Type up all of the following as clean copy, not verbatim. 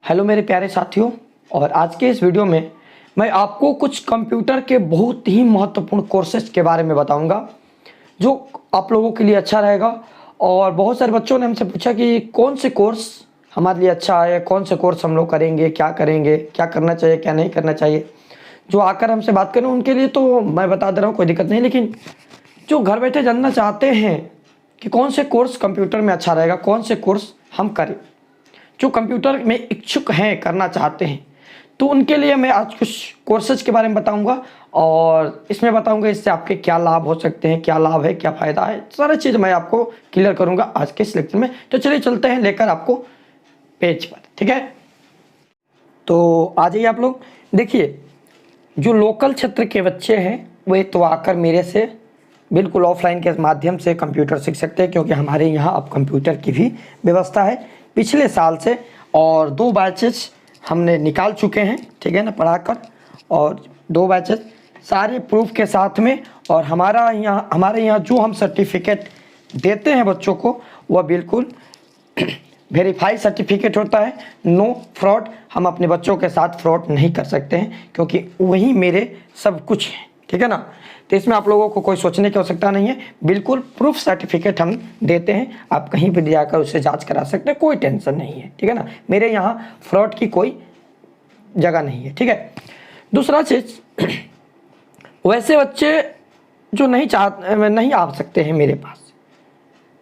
Hello मेरे प्यारे साथियों। और आज के इस वीडियो में मैं आपको कुछ कंप्यूटर के बहुत ही महत्वपूर्ण कोर्सेज के बारे में बताऊंगा जो आप लोगों के लिए अच्छा रहेगा। और बहुत सारे बच्चों ने हमसे पूछा कि कौन से कोर्स हमारे लिए अच्छा है, कौन से कोर्स हम लोग करेंगे, क्या करना चाहिए, क्या नहीं करना चाहिए। जो आकर हमसे बात करें उनके लिए तो मैं बता दे रहा हूँ, कोई दिक्कत नहीं। लेकिन जो घर बैठे जानना चाहते हैं कि कौन से कोर्स कंप्यूटर में अच्छा रहेगा, कौन से कोर्स हम करें, जो कंप्यूटर में इच्छुक हैं, करना चाहते हैं, तो उनके लिए मैं आज कुछ कोर्सेज के बारे में बताऊंगा। और इसमें बताऊंगा इससे आपके क्या लाभ हो सकते हैं, क्या लाभ है, क्या फ़ायदा है, सारी चीज़ मैं आपको क्लियर करूंगा आज के इस लेक्चर में। तो चलिए चलते हैं लेकर आपको पेज पर, ठीक है। तो आ जाइए आप लोग। देखिए, जो लोकल क्षेत्र के बच्चे हैं वे तो आकर मेरे से बिल्कुल ऑफलाइन के माध्यम से कंप्यूटर सीख सकते हैं, क्योंकि हमारे यहाँ अब कंप्यूटर की भी व्यवस्था है पिछले साल से। और 2 बैचेस हमने निकाल चुके हैं, ठीक है ना, पढ़ाकर। और 2 बैचेस सारे प्रूफ के साथ में। और हमारे यहाँ जो हम सर्टिफिकेट देते हैं बच्चों को, वह बिल्कुल वेरीफाई सर्टिफिकेट होता है, नो फ्रॉड। हम अपने बच्चों के साथ फ्रॉड नहीं कर सकते हैं, क्योंकि वही मेरे सब कुछ है, ठीक है ना। तो इसमें आप लोगों को कोई सोचने की आवश्यकता नहीं है, बिल्कुल प्रूफ सर्टिफिकेट हम देते हैं। आप कहीं भी जाकर उससे जांच करा सकते हैं, कोई टेंशन नहीं है, ठीक है ना। मेरे यहाँ फ्रॉड की कोई जगह नहीं है, ठीक है। दूसरा चीज़, वैसे बच्चे जो नहीं आ सकते हैं मेरे पास,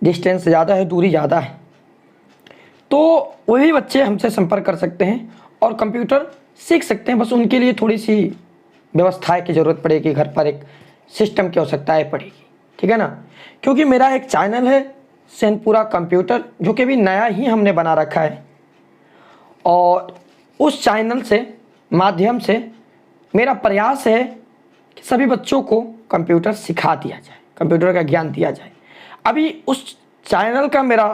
डिस्टेंस ज़्यादा है, दूरी ज़्यादा है, तो वही बच्चे हमसे संपर्क कर सकते हैं और कंप्यूटर सीख सकते हैं। बस उनके लिए थोड़ी सी व्यवस्थाएं की ज़रूरत पड़ेगी, घर पर एक सिस्टम की आवश्यकताएं पड़ेगी, ठीक है ना। क्योंकि मेरा एक चैनल है सेनपुरा कंप्यूटर, जो कि भी नया ही हमने बना रखा है। और उस चैनल से माध्यम से मेरा प्रयास है कि सभी बच्चों को कंप्यूटर सिखा दिया जाए, कंप्यूटर का ज्ञान दिया जाए। अभी उस चैनल का मेरा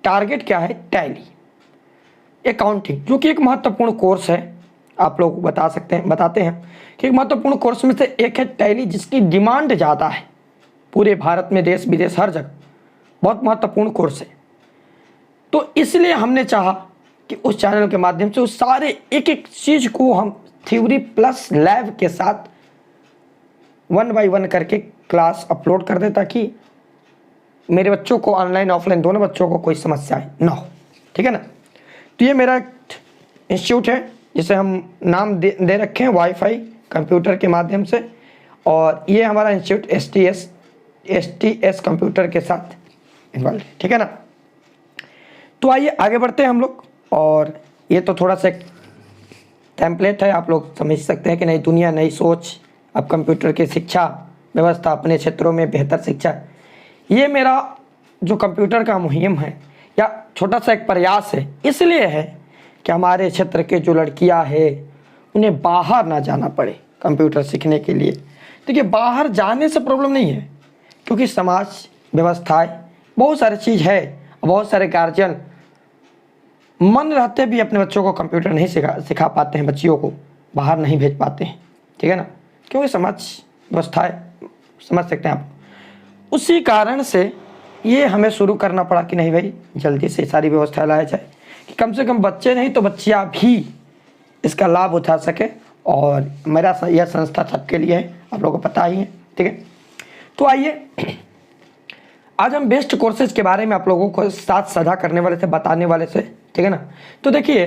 टारगेट क्या है, टैली अकाउंटिंग, जो कि एक महत्वपूर्ण कोर्स है। आप लोग बताते हैं कि एक महत्वपूर्ण कोर्स में से एक है टैली, जिसकी डिमांड ज़्यादा है पूरे भारत में, देश विदेश हर जगह बहुत महत्वपूर्ण कोर्स है। तो इसलिए हमने चाहा कि उस चैनल के माध्यम से उस सारे एक एक चीज़ को हम थ्योरी प्लस लैब के साथ 1 बाय 1 करके क्लास अपलोड कर दें, ताकि मेरे बच्चों को ऑनलाइन ऑफलाइन दोनों बच्चों को कोई समस्या ना हो, ठीक है ना। तो ये मेरा इंस्टीट्यूट है, जिसे हम नाम दे रखे हैं वाईफाई कंप्यूटर के माध्यम से। और ये हमारा इंस्टीट्यूट STS कंप्यूटर के साथ इन्वॉल्व है, ठीक है ना। तो आइए आगे बढ़ते हैं हम लोग। और ये तो थोड़ा सा टेम्पलेट है, आप लोग समझ सकते हैं कि नई दुनिया, नई सोच, अब कंप्यूटर की शिक्षा व्यवस्था अपने क्षेत्रों में बेहतर शिक्षा। ये मेरा जो कंप्यूटर का मुहिम है या छोटा सा एक प्रयास है, इसलिए है कि हमारे क्षेत्र के जो लड़कियां हैं उन्हें बाहर ना जाना पड़े कंप्यूटर सीखने के लिए। देखिए, बाहर जाने से प्रॉब्लम नहीं है, क्योंकि समाज व्यवस्थाएं बहुत सारी चीज़ है। बहुत सारे गार्जियन मन रहते भी अपने बच्चों को कंप्यूटर नहीं सिखा पाते हैं, बच्चियों को बाहर नहीं भेज पाते हैं, ठीक है ना, क्योंकि समाज व्यवस्थाएं समझ सकते हैं आप। उसी कारण से ये हमें शुरू करना पड़ा कि नहीं भाई, जल्दी से सारी व्यवस्था लाया जाए कि कम से कम बच्चे नहीं तो बच्चियाँ भी इसका लाभ उठा सके। और मेरा यह संस्था सबके लिए है, आप लोगों को पता ही है, ठीक है। तो आइए आज हम बेस्ट कोर्सेज के बारे में आप लोगों को साथ साझा करने वाले थे, बताने वाले थे, ठीक है ना। तो देखिए,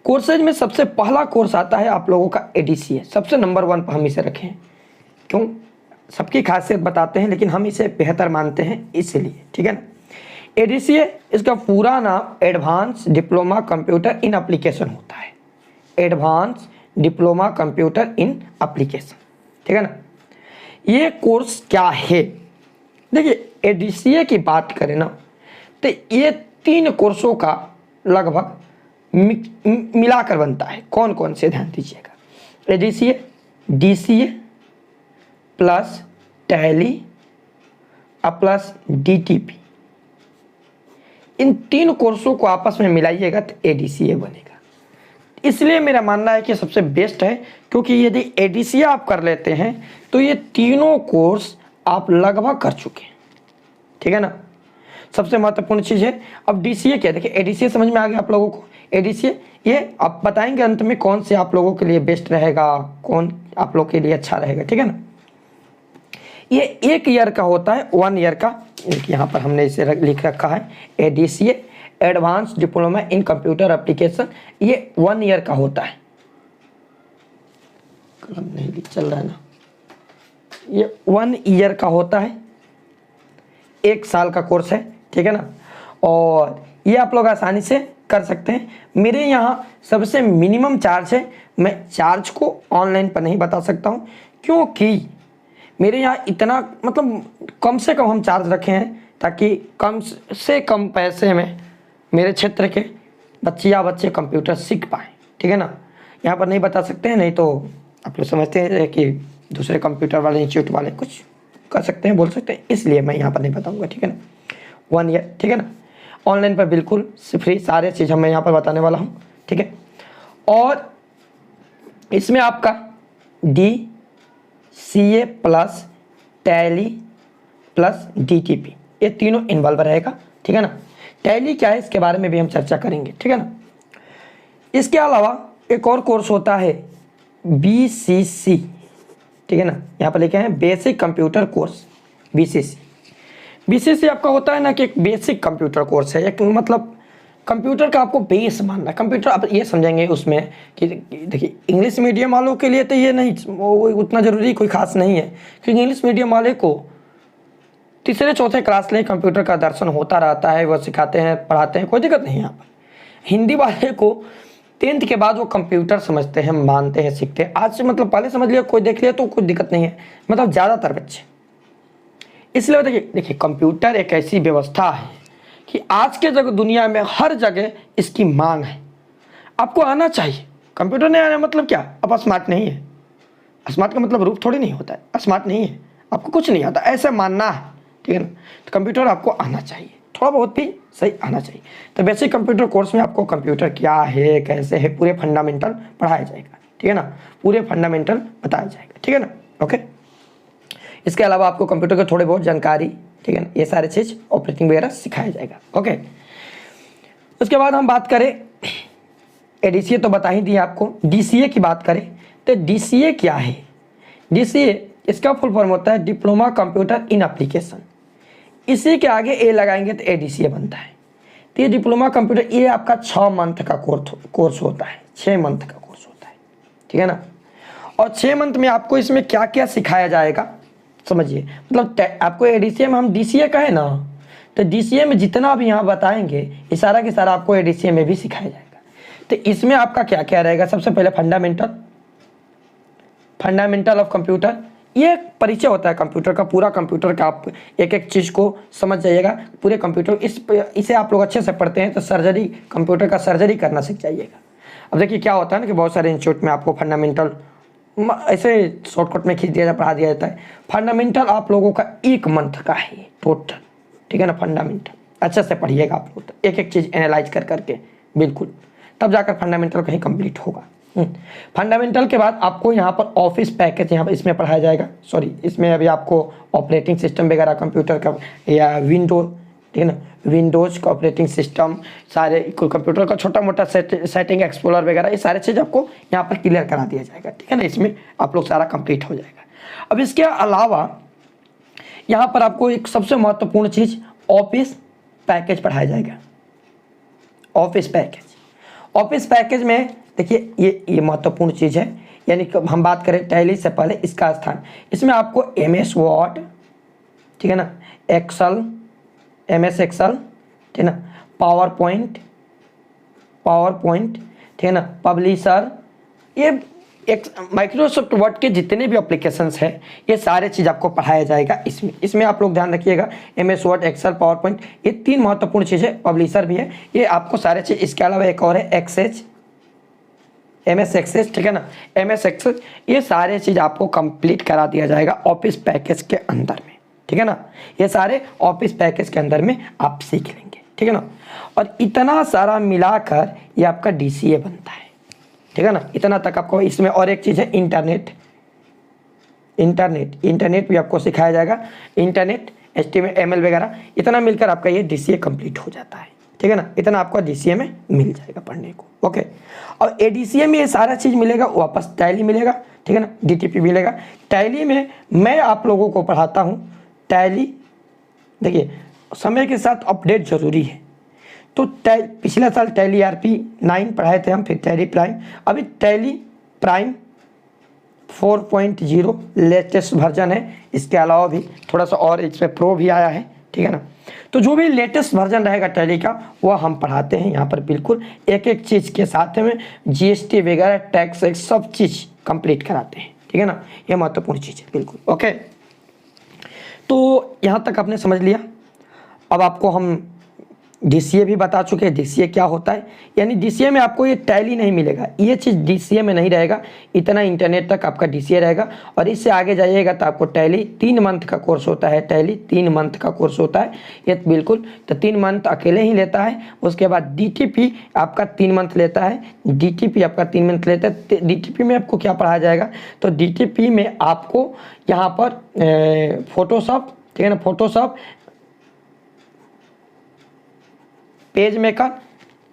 कोर्सेज में सबसे पहला कोर्स आता है आप लोगों का ADCA, सबसे नंबर 1 पर हम इसे रखें। क्यों? सबकी खासियत बताते हैं, लेकिन हम इसे बेहतर मानते हैं इसलिए, ठीक है ना। ADCA इसका पूरा नाम एडवांस डिप्लोमा कंप्यूटर इन एप्लीकेशन होता है, एडवांस डिप्लोमा कंप्यूटर इन एप्लीकेशन, ठीक है ना। ये कोर्स क्या है? देखिए, ADCA की बात करें ना, तो ये 3 कोर्सों का लगभग मिलाकर बनता है। कौन कौन से, ध्यान दीजिएगा। ADCA, DCA plus tally plus DTP, इन 3 कोर्सों को आपस में मिलाइएगा तो ADCA बनेगा। इसलिए मेरा मानना है कि सबसे बेस्ट है, क्योंकि यदि ADCA आप कर लेते हैं तो ये तीनों कोर्स आप लगभग कर चुके हैं, ठीक है ना। सबसे महत्वपूर्ण चीज़ है। अब DCA क्या है, देखिए ADCA समझ में आ गया आप लोगों को। ADCA ये आप बताएंगे अंत में कौन से आप लोगों के लिए बेस्ट रहेगा, कौन आप लोग के लिए अच्छा रहेगा, ठीक है ना। ये 1 ईयर का होता है, 1 ईयर का। यहाँ पर हमने इसे लिख रखा है ADCA advance diploma in computer application, ये 1 ईयर का होता है। कलम नहीं चल रहा है ना, ये 1 ईयर का होता है, 1 साल का कोर्स है, ठीक है ना। और ये आप लोग आसानी से कर सकते हैं। मेरे यहाँ सबसे मिनिमम चार्ज है, मैं चार्ज को ऑनलाइन पर नहीं बता सकता हूँ क्योंकि मेरे यहाँ इतना मतलब कम से कम हम चार्ज रखे हैं ताकि कम से कम पैसे में मेरे क्षेत्र के बच्चे कंप्यूटर सीख पाएँ, ठीक है ना। यहाँ पर नहीं बता सकते हैं, नहीं तो आप लोग समझते हैं कि दूसरे कंप्यूटर वाले इंस्टीट्यूट वाले कुछ कर सकते हैं, बोल सकते हैं, इसलिए मैं यहाँ पर नहीं बताऊँगा, ठीक है ना। 1 ईयर, ठीक है ना। ऑनलाइन पर बिल्कुल फ्री सारे चीज़ मैं यहाँ पर बताने वाला हूँ, ठीक है। और इसमें आपका DCA plus tally plus DTP ये तीनों इन्वॉल्व रहेगा, ठीक है ना। टैली क्या है इसके बारे में भी हम चर्चा करेंगे, ठीक है ना। इसके अलावा एक और कोर्स होता है BCC, ठीक है ना। यहाँ पर लिखे हैं बेसिक कंप्यूटर कोर्स, BCC आपका होता है ना कि एक बेसिक कंप्यूटर कोर्स है, एक मतलब कंप्यूटर का आपको बेस मानना है। कंप्यूटर आप ये समझेंगे उसमें कि देखिए इंग्लिश मीडियम वालों के लिए तो ये नहीं वो उतना ज़रूरी कोई खास नहीं है, क्योंकि इंग्लिश मीडियम वाले को 3-4 क्लास में कंप्यूटर का दर्शन होता रहता है, वो सिखाते हैं पढ़ाते हैं, कोई दिक्कत नहीं है यहाँ पर। हिंदी वाले को 10th के बाद वो कंप्यूटर समझते हैं, मानते हैं, सीखते हैं। आज से मतलब पहले समझ लिया, कोई देख लिया तो कोई दिक्कत नहीं है, मतलब ज़्यादातर बच्चे। इसलिए देखिए कंप्यूटर एक ऐसी व्यवस्था है कि आज के जगह दुनिया में हर जगह इसकी मांग है। आपको आना चाहिए। कंप्यूटर नहीं आना मतलब क्या, आप स्मार्ट नहीं है। स्मार्ट का मतलब रूप थोड़ी नहीं होता है, स्मार्ट नहीं है, आपको कुछ नहीं आता, ऐसे मानना है, ठीक है ना। तो कंप्यूटर आपको आना चाहिए, थोड़ा बहुत भी सही आना चाहिए। तो बेसिक कंप्यूटर कोर्स में आपको कंप्यूटर क्या है, कैसे है, पूरे फंडामेंटल पढ़ाया जाएगा, ठीक है ना। पूरे फंडामेंटल बताया जाएगा, ठीक है ना। ओके, इसके अलावा आपको कंप्यूटर के थोड़े बहुत जानकारी, ठीक है ना, ये सारे चीज़ ऑपरेटिंग वगैरह सिखाया जाएगा। ओके, उसके बाद हम बात करें ADCA तो बता ही दिया आपको। DCA की बात करें तो DCA क्या है। DCA इसका फुल फॉर्म होता है डिप्लोमा कंप्यूटर इन एप्लीकेशन। इसी के आगे A लगाएंगे तो ADCA बनता है। तो ये डिप्लोमा कंप्यूटर ये आपका 6 मंथ का कोर्स होता है, 6 मंथ का कोर्स होता है, ठीक है ना। और 6 मंथ में आपको इसमें क्या क्या सिखाया जाएगा समझिए। मतलब आपको ADCA में हम DCA का है ना, तो DCA में जितना भी यहाँ बताएंगे ये सारा के सारा आपको ADCA में भी सिखाया जाएगा। तो इसमें आपका क्या क्या रहेगा, सबसे पहले फंडामेंटल ऑफ कंप्यूटर, ये परिचय होता है कंप्यूटर का, पूरा कंप्यूटर का आप एक एक चीज़ को समझ जाइएगा। पूरे कंप्यूटर इसे आप लोग अच्छे से पढ़ते हैं तो सर्जरी, कंप्यूटर का सर्जरी करना सीख जाइएगा। अब देखिए क्या होता है ना कि बहुत सारे इंस्टीट्यूट में आपको फंडामेंटल ऐसे शॉर्टकट में खींच दिया जाता, पढ़ा दिया जाता है। फंडामेंटल आप लोगों का 1 मंथ का है टोटल, ठीक है ना। फंडामेंटल अच्छे से पढ़िएगा आप लोग, एक एक चीज़ एनालाइज कर करके बिल्कुल, तब जाकर फंडामेंटल कहीं कंप्लीट होगा। फंडामेंटल के बाद आपको यहाँ पर ऑफिस पैकेज यहाँ पर इसमें पढ़ाया जाएगा। सॉरी, इसमें अभी आपको ऑपरेटिंग सिस्टम वगैरह कंप्यूटर का या विंडो, ठीक है ना, विंडोज़ का ऑपरेटिंग सिस्टम, सारे कंप्यूटर का छोटा मोटा सेटिंग एक्सप्लोरर वगैरह, ये सारे चीज़ आपको यहाँ पर क्लियर करा दिया जाएगा, ठीक है ना। इसमें आप लोग सारा कंप्लीट हो जाएगा। अब इसके अलावा यहाँ पर आपको एक सबसे महत्वपूर्ण चीज़ ऑफिस पैकेज पढ़ाया जाएगा। ऑफिस पैकेज में देखिए ये महत्वपूर्ण चीज़ है, यानी कि हम बात करें टैली से पहले इसका स्थान, इसमें आपको MS वर्ड, ठीक है ना, MS एक्सेल, ठीक है ना, पावर पॉइंट, ठीक है ना, पब्लिशर, ये एक माइक्रोसॉफ्ट वर्ड के जितने भी एप्लीकेशंस हैं ये सारे चीज़ आपको पढ़ाया जाएगा इसमें आप लोग ध्यान रखिएगा। MS Word, Excel, PowerPoint, ये 3 महत्वपूर्ण चीज़ें, पब्लिशर भी है, ये आपको सारे चीज़। इसके अलावा एक और है MS एक्सेस, ठीक है ना, MS एक्सेस, ये सारे चीज़ आपको कंप्लीट करा दिया जाएगा ऑफिस पैकेज के अंदर में, ठीक है ना। ये सारे ऑफिस पैकेज के अंदर में आप सीख लेंगे, ठीक है ना। और इतना सारा मिलाकर ये आपका DCA बनता है, ठीक है ना। इतना तक आपको इसमें, और एक चीज़ है इंटरनेट भी आपको सिखाया जाएगा। इंटरनेट, HTML वगैरह, इतना मिलकर आपका ये DCA कंप्लीट हो जाता है, ठीक है ना, इतना आपको DCA में मिल जाएगा पढ़ने को। ओके, और ADCA में ये सारा चीज़ मिलेगा, वापस टैली मिलेगा, ठीक है ना, DTP मिलेगा। टैली में मैं आप लोगों को पढ़ाता हूँ टैली। देखिए समय के साथ अपडेट जरूरी है, तो पिछला साल टैली RP9 पढ़ाए थे हम, फिर टैली प्राइम, अभी टैली प्राइम 4.0 लेटेस्ट वर्जन है। इसके अलावा भी थोड़ा सा और इसमें प्रो भी आया है, ठीक है ना। तो जो भी लेटेस्ट वर्जन रहेगा टैली का वो हम पढ़ाते हैं यहाँ पर, बिल्कुल एक एक चीज़ के साथ में GST वगैरह टैक्स सब चीज़ कंप्लीट कराते हैं, ठीक है ना। ये महत्वपूर्ण चीज़ है, बिल्कुल। ओके, तो यहाँ तक आपने समझ लिया। अब आपको हम DCA भी बता चुके हैं, DCA क्या होता है। यानी DCA में आपको ये टैली नहीं मिलेगा, ये चीज़ DCA में नहीं रहेगा, इतना इंटरनेट तक आपका DCA रहेगा। और इससे आगे जाइएगा तो आपको टैली 3 मंथ का कोर्स होता है, टैली 3 मंथ का कोर्स होता है ये, बिल्कुल। तो 3 मंथ अकेले ही लेता है। उसके बाद DTP आपका 3 मंथ लेता है, DTP आपका 3 मंथ लेता है। DTP में आपको क्या पढ़ाया जाएगा, तो DTP में आपको यहाँ पर फोटोशॉप, ठीक है ना, फोटोशॉप, पेज मेकर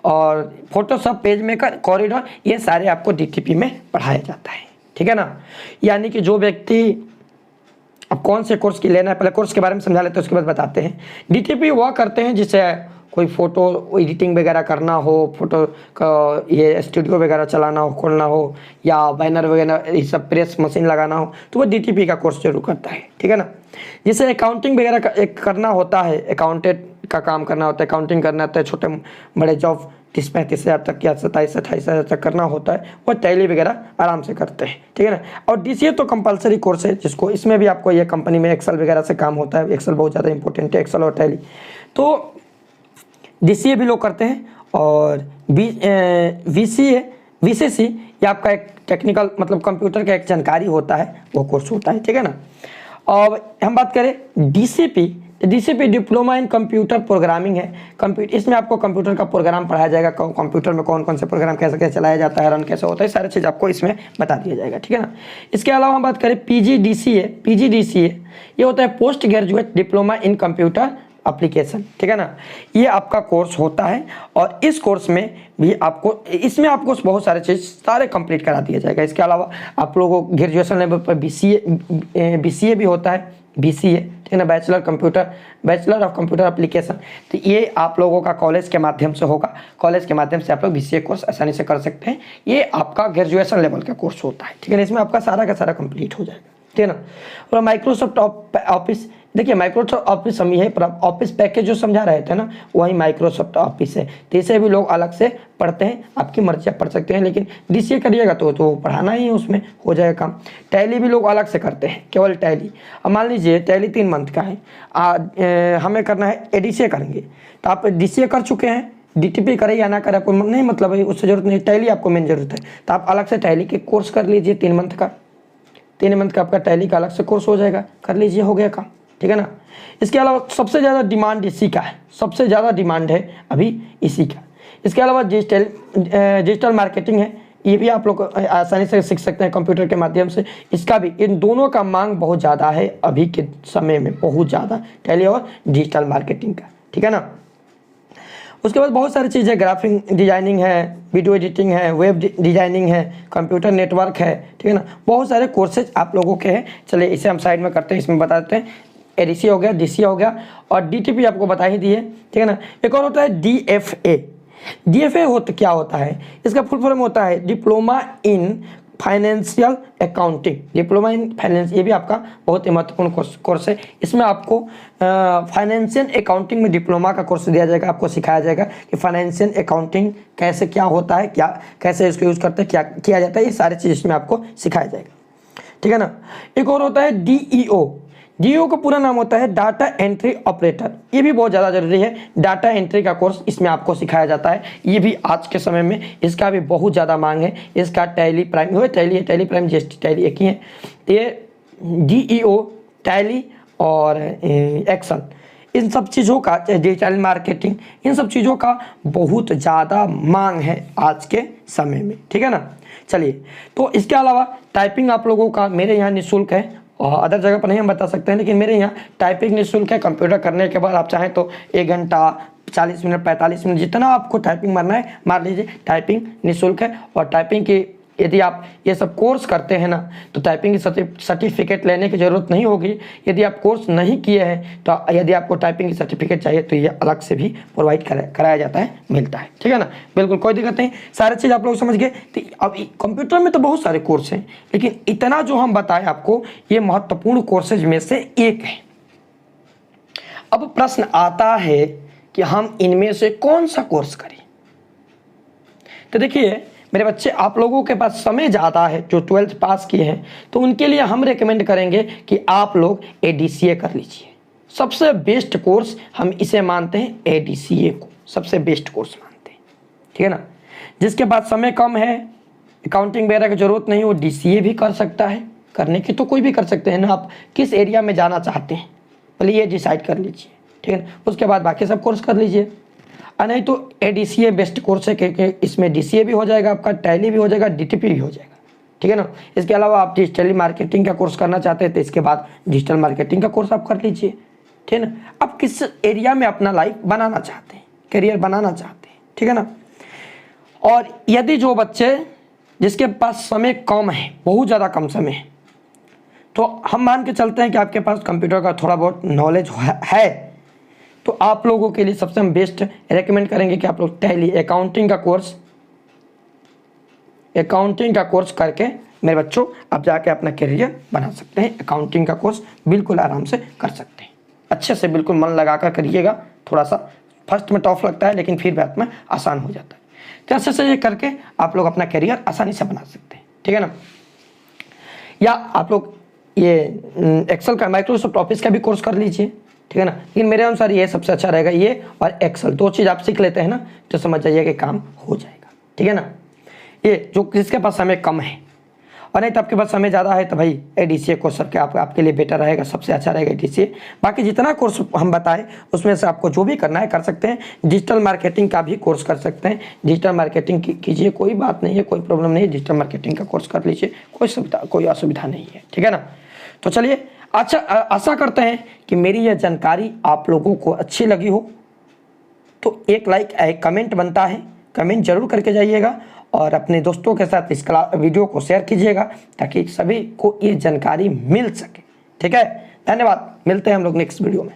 और फोटोशॉप पेज मेकर, कॉरिडोर, ये सारे आपको DTP में पढ़ाया जाता है, ठीक है ना। यानी कि जो व्यक्ति, अब कौन से कोर्स की लेना है, पहले कोर्स के बारे में समझा लेते हैं, उसके बाद बताते हैं। DTP वह करते हैं जिससे कोई फ़ोटो एडिटिंग वगैरह करना हो, फोटो का ये स्टूडियो वगैरह चलाना हो, खोलना हो, या बैनर वगैरह ये सब प्रेस मशीन लगाना हो, तो वो DTP का कोर्स जरूर करता है, ठीक है ना। जैसे अकाउंटिंग वगैरह एक करना होता है, अकाउंटेंट का काम करना होता है, अकाउंटिंग करना होता है, छोटे बड़े जॉब 30-35 हज़ार तक या 27-28 हज़ार तक करना होता है, वो टैली वगैरह आराम से करते हैं, ठीक है ना। और DCA तो कंपलसरी कोर्स है, जिसको इसमें भी आपको ये कंपनी में एक्सेल वगैरह से काम होता है। एक्सेल बहुत ज़्यादा इंपॉर्टेंट है, एक्सेल और टैली। तो DCA भी लोग करते हैं। और VCC ये आपका एक टेक्निकल, मतलब कंप्यूटर का एक जानकारी होता है, वो कोर्स होता है, ठीक है ना। और हम बात करें DCP diploma in computer programming है। इसमें आपको कंप्यूटर का प्रोग्राम पढ़ाया जाएगा, कंप्यूटर में कौन कौन से प्रोग्राम कैसे कैसे चलाया जाता है, रन कैसे होता है, सारी चीज़ आपको इसमें बता दिया जाएगा, ठीक है ना। इसके अलावा हम बात करें PGDCA ये होता है post graduate diploma in computer application, ठीक है ना। ये आपका कोर्स होता है, और इस कोर्स में भी आपको, इसमें आपको बहुत सारे चीज़ सारे कंप्लीट करा दिया जाएगा। इसके अलावा आप लोगों को ग्रेजुएशन लेवल पर BCA भी होता है, BCA, ठीक है ना, बैचलर ऑफ कंप्यूटर एप्लीकेशन। तो ये आप लोगों का कॉलेज के माध्यम से होगा, कॉलेज के माध्यम से आप लोग BCA कोर्स आसानी से कर सकते हैं। ये आपका ग्रेजुएशन लेवल का कोर्स होता है, ठीक है ना। इसमें आपका सारा का सारा कंप्लीट हो जाएगा, ठीक है ना। और माइक्रोसॉफ्ट ऑफिस, देखिए माइक्रोसॉफ्ट ऑफिस हम ये ऑफिस पैकेज जो समझा रहे थे ना, वही माइक्रोसॉफ्ट ऑफिस है। तो इसे भी लोग अलग से पढ़ते हैं, आपकी मर्जी आप पढ़ सकते हैं, लेकिन DCA करिएगा तो पढ़ाना ही है, उसमें हो जाएगा काम। टैली भी लोग अलग से करते हैं, केवल टैली। अब मान लीजिए टैली 3 मंथ का है, हमें करना है DCA करेंगे, तो आप DCA कर चुके हैं, DTP करें या ना करें आपको नहीं मतलब है, उससे जरूरत नहीं, टैली आपको मेन जरूरत है। तो आप अलग से टैली के कोर्स कर लीजिए 3 मंथ का, 3 मंथ का आपका टैली का अलग से कोर्स हो जाएगा, कर लीजिए, हो गया काम, ठीक है ना। इसके अलावा सबसे ज़्यादा डिमांड इसी का है, सबसे ज़्यादा डिमांड है अभी इसी का। इसके अलावा डिजिटल मार्केटिंग है, ये भी आप लोग आसानी से सीख सकते हैं कंप्यूटर के माध्यम से। इसका भी, इन दोनों का मांग बहुत ज़्यादा है अभी के समय में, बहुत ज़्यादा, टैली और डिजिटल मार्केटिंग का, ठीक है ना। उसके बाद बहुत सारी चीज़ें, ग्राफिक डिजाइनिंग है, वीडियो एडिटिंग है, वेब डिजाइनिंग है, कंप्यूटर नेटवर्क है, ठीक है ना। बहुत सारे कोर्सेज आप लोगों के हैं। चलिए इसे हम साइड में करते हैं, इसमें बता देते हैं। ADCA हो गया, DCA हो गया, और DTP आपको बता ही दिए, ठीक है ना। एक और होता है DFA क्या होता है, इसका फुल फॉर्म होता है diploma in financial accounting, diploma in finance. ये भी आपका बहुत ही महत्वपूर्ण कोर्स है। इसमें आपको फाइनेंशियल अकाउंटिंग में डिप्लोमा का कोर्स दिया जाएगा, आपको सिखाया जाएगा कि फाइनेंशियल अकाउंटिंग कैसे क्या होता है, क्या कैसे इसको यूज़ करते हैं, क्या किया जाता है, ये सारी चीज़ इसमें आपको सिखाया जाएगा, ठीक है ना। एक और होता है DEO का पूरा नाम होता है डाटा एंट्री ऑपरेटर। ये भी बहुत ज़्यादा जरूरी है, डाटा एंट्री का कोर्स इसमें आपको सिखाया जाता है। ये भी आज के समय में इसका भी बहुत ज़्यादा मांग है। इसका टैली प्राइम हुए, टैली प्राइम GST टैली एक ही है। ये DEO, टैली और एक्सेल, इन सब चीज़ों का, डिजिटल मार्केटिंग, इन सब चीज़ों का बहुत ज़्यादा मांग है आज के समय में, ठीक है ना। चलिए, तो इसके अलावा टाइपिंग आप लोगों का मेरे यहाँ निःशुल्क है, और अदर जगह पर नहीं हम बता सकते हैं, लेकिन मेरे यहाँ टाइपिंग निःशुल्क है। कंप्यूटर करने के बाद आप चाहें तो 1 घंटा 40 मिनट 45 मिनट जितना आपको टाइपिंग मारना है मार लीजिए। टाइपिंग निःशुल्क है और टाइपिंग की यदि आप ये सब कोर्स करते हैं ना तो टाइपिंग की सर्टिफिकेट लेने की ज़रूरत नहीं होगी। यदि आप कोर्स नहीं किए हैं तो यदि आपको टाइपिंग की सर्टिफिकेट चाहिए तो ये अलग से भी प्रोवाइड कराया जाता है, मिलता है, ठीक है ना। बिल्कुल कोई दिक्कत नहीं, सारी चीज़ आप लोग समझ गए। तो अब कंप्यूटर में तो बहुत सारे कोर्स हैं, लेकिन इतना जो हम बताएं आपको ये महत्वपूर्ण कोर्सेज में से एक है। अब प्रश्न आता है कि हम इनमें से कौन सा कोर्स करें। तो देखिए मेरे बच्चे, आप लोगों के पास समय ज़्यादा है जो 12th पास किए हैं, तो उनके लिए हम रेकमेंड करेंगे कि आप लोग ADCA कर लीजिए। सबसे बेस्ट कोर्स हम इसे मानते हैं, ADCA को सबसे बेस्ट कोर्स मानते हैं, ठीक है ना। जिसके पास समय कम है, अकाउंटिंग वगैरह की ज़रूरत नहीं, वो DCA भी कर सकता है। करने की तो कोई भी कर सकते हैं ना, आप किस एरिया में जाना चाहते हैं पहले ये डिसाइड कर लीजिए, ठीक है ना। उसके बाद बाकी सब कोर्स कर लीजिए। नहीं तो ADCA बेस्ट कोर्स है, क्योंकि इसमें DCA भी हो जाएगा आपका, टैली भी हो जाएगा, DTP भी हो जाएगा, ठीक है ना। इसके अलावा आप डिजिटल मार्केटिंग का कोर्स करना चाहते हैं तो इसके बाद डिजिटल मार्केटिंग का कोर्स आप कर लीजिए, ठीक है ना। आप किस एरिया में अपना लाइफ बनाना चाहते हैं, करियर बनाना चाहते हैं, ठीक है ना। और यदि जो बच्चे जिसके पास समय कम है, बहुत ज़्यादा कम समय है, तो हम मान के चलते हैं कि आपके पास कंप्यूटर का थोड़ा बहुत नॉलेज है, तो आप लोगों के लिए सबसे हम बेस्ट रेकमेंड करेंगे कि आप लोग टैली अकाउंटिंग का कोर्स करके मेरे बच्चों आप जाके अपना करियर बना सकते हैं। अकाउंटिंग का कोर्स बिल्कुल आराम से कर सकते हैं, अच्छे से बिल्कुल मन लगाकर करिएगा। थोड़ा सा फर्स्ट में टफ लगता है लेकिन फिर बाद में आसान हो जाता है। तो अच्छे से ये करके आप लोग अपना करियर आसानी से बना सकते हैं, ठीक है ना। या आप लोग ये एक्सेल का, माइक्रोसॉफ्ट ऑफिस का भी कोर्स कर लीजिए, ठीक है ना। लेकिन मेरे अनुसार ये सबसे अच्छा रहेगा, ये और एक्सेल, दो चीज़ आप सीख लेते हैं ना तो समझ जाइए कि काम हो जाएगा, ठीक है ना। ये जो जिसके पास समय कम है, और नहीं तो आपके पास समय ज़्यादा है तो भाई ADCA कोर्स सबके आपके लिए बेटर रहेगा, सबसे अच्छा रहेगा ADCA। बाकी जितना कोर्स हम बताएं उसमें से आपको जो भी करना है कर सकते हैं। डिजिटल मार्केटिंग का भी कोर्स कर सकते हैं, डिजिटल मार्केटिंग कीजिए, कोई बात नहीं है, कोई प्रॉब्लम नहीं है, डिजिटल मार्केटिंग का कोर्स कर लीजिए, कोई असुविधा नहीं है, ठीक है ना। तो चलिए, अच्छा, आशा करते हैं कि मेरी यह जानकारी आप लोगों को अच्छी लगी हो। तो एक लाइक, एक कमेंट बनता है, कमेंट जरूर करके जाइएगा और अपने दोस्तों के साथ इस वीडियो को शेयर कीजिएगा ताकि सभी को ये जानकारी मिल सके, ठीक है। धन्यवाद, मिलते हैं हम लोग नेक्स्ट वीडियो में।